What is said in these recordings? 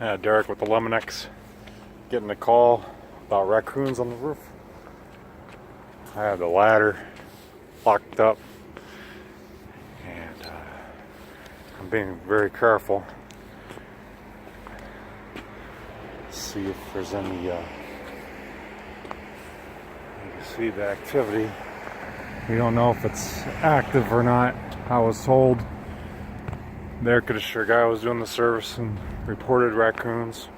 Derek with the Eliminex getting a call about raccoons on the roof. I have the ladder locked up and I'm being very careful. Let's see if there's any you can see the activity. We don't know if it's active or not. I was told the air conditioner guy was doing the service and reported raccoons.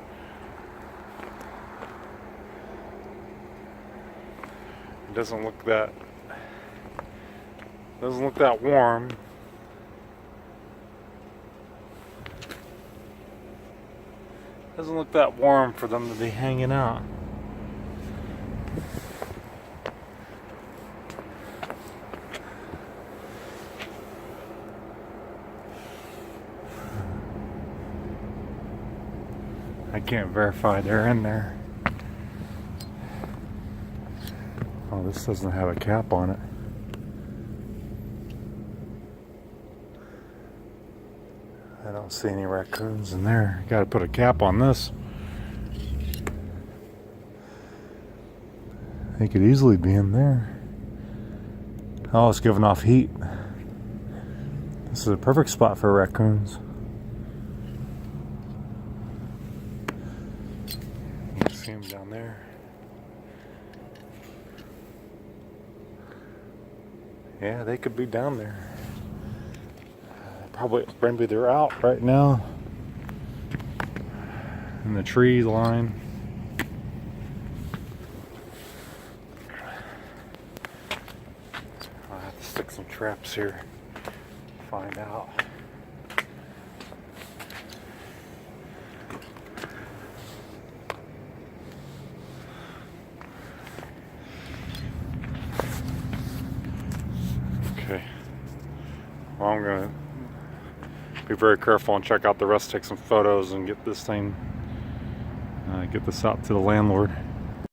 It doesn't look that warm. Doesn't look that warm for them to be hanging out. I can't verify they're in there. Oh, this doesn't have a cap on it. I don't see any raccoons in there. Gotta put a cap on this. They could easily be in there. Oh, it's giving off heat. This is a perfect spot for raccoons. You can see them down there. Yeah, they could be down there. Probably, maybe they're out right now in the tree line. I'll have to stick some traps here to find out. Okay. Well, I'm gonna be very careful and check out the rest, take some photos and get this thing, get this out to the landlord.